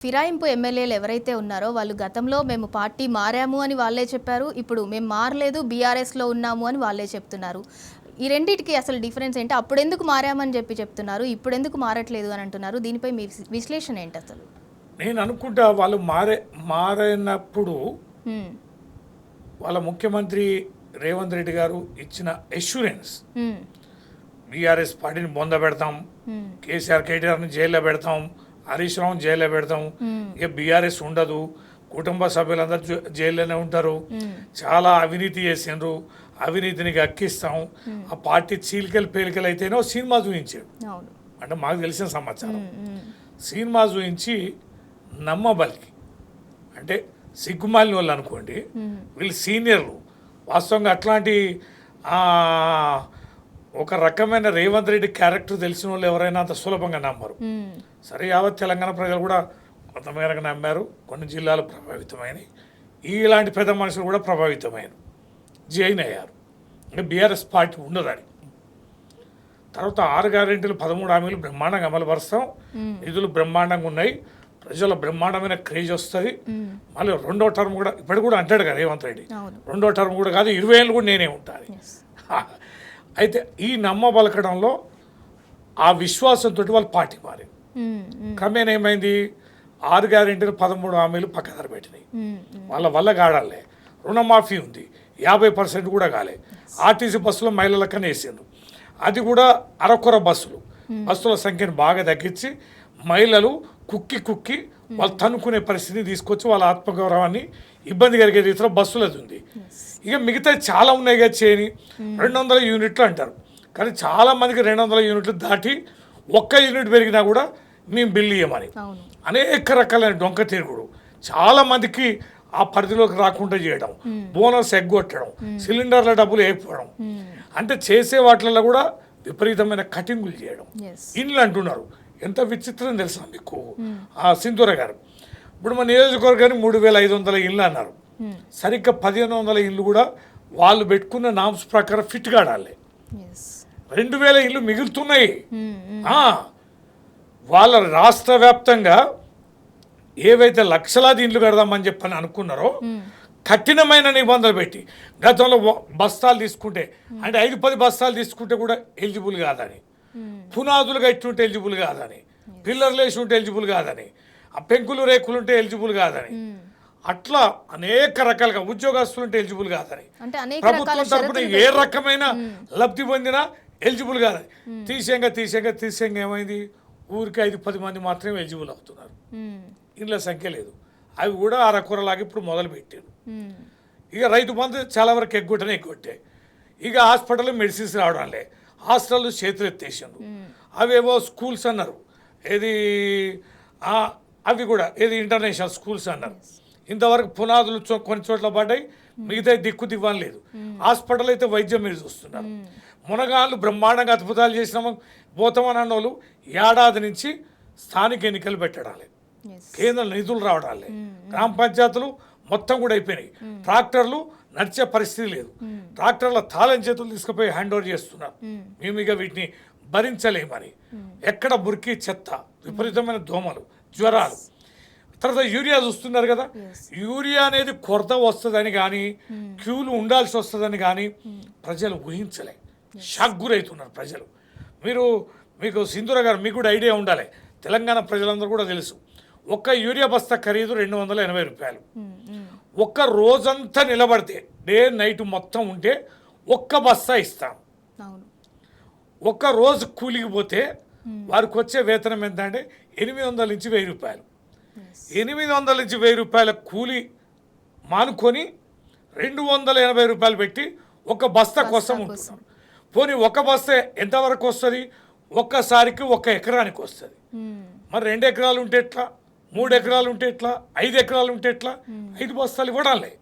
ఫిరాయింపు ఎమ్మెల్యేలు ఎవరైతే ఉన్నారో వాళ్ళు గతంలో మేము పార్టీ మారాము అని వాళ్ళే చెప్పారు. ఇప్పుడు మేము మారలేదు, బీఆర్ఎస్లో ఉన్నాము అని వాళ్ళే చెప్తున్నారు. ఈ రెండింటికి అసలు డిఫరెన్స్ ఏంటి? అప్పుడు ఎందుకు మారామని చెప్తున్నారు, ఇప్పుడు ఎందుకు మారట్లేదు అని అంటున్నారు. దీనిపై మీ విశ్లేషణ ఏంటి అసలు? నేను అనుకుంటా వాళ్ళు మారినప్పుడు వాళ్ళ ముఖ్యమంత్రి రేవంత్ రెడ్డి గారు ఇచ్చిన అష్యూరెన్స్, బీఆర్ఎస్ పార్టీని బొంద పెడతాం, కేటీఆర్ని జైల్లో పెడతాం, హరీష్ రావు జైల్లో పెడతాం, ఇక బీఆర్ఎస్ ఉండదు, కుటుంబ సభ్యులందరూ జైల్లోనే ఉంటారు, చాలా అవినీతి చేసిండ్రు, అవినీతిని అక్కిస్తాం, ఆ పార్టీ చీలికలు పేలికలు అయితేనో సినిమా చూపించాడు. అంటే మాకు తెలిసిన సమాచారం సినిమా చూపించి నమ్మబలికి, అంటే సిగ్గుమాలిన వాళ్ళు అనుకోండి, వీళ్ళు సీనియర్లు వాస్తవంగా అట్లాంటి ఒక రకమైన రేవంత్ రెడ్డి క్యారెక్టర్ తెలిసిన వాళ్ళు ఎవరైనా అంత సులభంగా నమ్మరు. సరే, యావత్ తెలంగాణ ప్రజలు కూడా కొంతమేరకు నమ్మారు, కొన్ని జిల్లాలు ప్రభావితమైనవి, ఇలాంటి పెద్ద మనుషులు కూడా ప్రభావితమైన జైన్ అయ్యారు. ఇంకా బీఆర్ఎస్ పార్టీ ఉండదని. తర్వాత 6 గ్యారెంటీలు 13 హామీలు బ్రహ్మాండంగా అమలుపరుస్తాం, నిధులు బ్రహ్మాండంగా ఉన్నాయి, ప్రజల బ్రహ్మాండమైన క్రేజ్ వస్తుంది. మళ్ళీ రెండో టర్మ్ కూడా ఇప్పటి కూడా అంటాడు కదా రేవంత్ రెడ్డి, రెండో టర్మ్ కూడా కాదు 20 ఏళ్ళు కూడా నేనే ఉంటాను. అయితే ఈ నమ్మబలకడంలో ఆ విశ్వాసంతో వాళ్ళు పార్టీ మారింది. క్రమేణా ఏమైంది, 6 గ్యారెంటీలు 13 హామీలు పక్కదారి పెట్టినాయి. వాళ్ళ వల్ల గాడాలే, రుణమాఫీ ఉంది, 50% కూడా కాలే. ఆర్టీసీ బస్సులో మహిళలకనే వేసిండ్రు, అది కూడా అరకొర బస్సుల సంఖ్యను బాగా తగ్గించి మహిళలు కుక్కి వాళ్ళు తన్నుకునే పరిస్థితిని తీసుకొచ్చి వాళ్ళ ఆత్మగౌరవాన్ని ఇబ్బంది కలిగే రీతిలో బస్సులది ఉంది. ఇక మిగతా చాలా ఉన్నాయి కదా చేయని, 200 యూనిట్లు అంటారు, కానీ చాలా మందికి 200 యూనిట్లు దాటి 1 యూనిట్ పెరిగినా కూడా మేము బిల్లు ఇవ్వమని అనేక రకాలైన డొంక తిరుగుడు, చాలా మందికి ఆ పరిధిలోకి రాకుండా చేయడం, బోనస్ ఎగ్గొట్టడం, సిలిండర్ల డబ్బులు వేయకపోవడం, అంటే చేసే వాటిల్లో కూడా విపరీతమైన కటింగులు చేయడం. ఇండ్లు అంటున్నారు, ఎంత విచిత్రం తెలుసా మీకు సింధూర గారు. ఇప్పుడు మన నియోజకవర్గానికి 3500 ఇళ్ళు అన్నారు, సరిగ్గా 1500 ఇళ్ళు కూడా వాళ్ళు పెట్టుకున్న నామ్స్ ప్రకారం ఫిట్ కాడాలి. 2000 ఇళ్ళు మిగులుతున్నాయి. వాళ్ళ రాష్ట్ర వ్యాప్తంగా ఏవైతే లక్షలాది ఇండ్లు కడదామని చెప్పని అనుకున్నారో కఠినమైన నిబంధనలు పెట్టి, గతంలో బస్తాలు తీసుకుంటే అంటే 5-10 బస్తాలు తీసుకుంటే కూడా ఎలిజిబుల్ కాదని, పునాదులుగా ఇట్టుంటే ఎలిజిబుల్ కాదని, పిల్లర్లు వేసి ఉంటే ఎలిజిబుల్ కాదని, ఆ పెంకులు రేకులు ఉంటే ఎలిజిబుల్ కాదని, అట్లా అనేక రకాలుగా ఉద్యోగస్తులు ఉంటే ఎలిజిబుల్ కాదని, ప్రభుత్వం తరపున ఏ రకమైన లబ్ధి పొందినా ఎలిజిబుల్ కాదని తీసేయంగా ఏమైంది, ఊరికి 5-10 మంది మాత్రమే ఎలిజిబుల్ అవుతున్నారు, ఇండ్ల సంఖ్య లేదు. అవి కూడా అరకొరలాగా ఇప్పుడు మొదలు పెట్టారు. ఇక రైతు బంధు చాలా వరకు ఎగ్గొట్టాయి. ఇక హాస్పిటల్ మెడిసిన్స్ రావడంలే, హాస్టళ్ళు చేతులు ఎత్తేసిండ్రు, అవేవో స్కూల్స్ అన్నారు, ఏది అవి కూడా ఏది ఇంటర్నేషనల్ స్కూల్స్ అన్నారు. ఇంతవరకు పునాదులు కొన్ని చోట్ల పడ్డాయి, మిగతా దిక్కుదివ్వని లేదు. హాస్పిటల్ అయితే వైద్యం మీద చూస్తున్నారు. మునగాళ్ళు బ్రహ్మాండంగా అద్భుతాలు చేసినాము పోతామని అన్న వాళ్ళు ఏడాది నుంచి స్థానిక ఎన్నికలు పెట్టడాలి, కేంద్ర నిధులు రావడాలి, గ్రామ పంచాయతీలు మొత్తం కూడా అయిపోయినాయి, ట్రాక్టర్లు నడిచే పరిస్థితి లేదు, ట్రాక్టర్ల తాళం చేతులు తీసుకుపోయి హ్యాండ్ ఓవర్ చేస్తున్నారు. మేము ఇక వీటిని భరించలేమని, ఎక్కడ మురికి చెత్త, విపరీతమైన దోమలు, జ్వరాలు. తర్వాత యూరియా చూస్తున్నారు కదా, యూరియా అనేది కొరత వస్తుందని కానీ క్యూలు ఉండాల్సి వస్తుందని కానీ ప్రజలు ఊహించలే, షాక్ గురవుతున్నారు ప్రజలు. మీకు సింధూర గారు, మీకు కూడా ఐడియా ఉండాలి, తెలంగాణ ప్రజలందరూ కూడా తెలుసు, ఒక్క యూరియా బస్తా ఖరీదు 280 రూపాయలు. ఒక్క రోజంతా నిలబడితే డే నైట్ మొత్తం ఉంటే ఒక్క బస్తా ఇస్తాం. ఒక్క రోజు కూలికి పోతే వారికి వచ్చే వేతనం ఎంత అంటే 800 నుంచి 1000 రూపాయలు. 800 నుంచి 1000 రూపాయల కూలి మానుకొని 280 రూపాయలు పెట్టి ఒక బస్తా కోసం ఉంటున్నారు. పోనీ ఒక బస్తా ఎంతవరకు వస్తుంది, ఒక్కసారికి 1 ఎకరానికి వస్తుంది. మరి 2 ఎకరాలు ఉంటే ఎట్లా, 3 ఎకరాలు ఉంటే ఎట్లా, 5 ఎకరాలు ఉంటే ఎట్లా, 5 బస్తాలు ఇవ్వడాలే.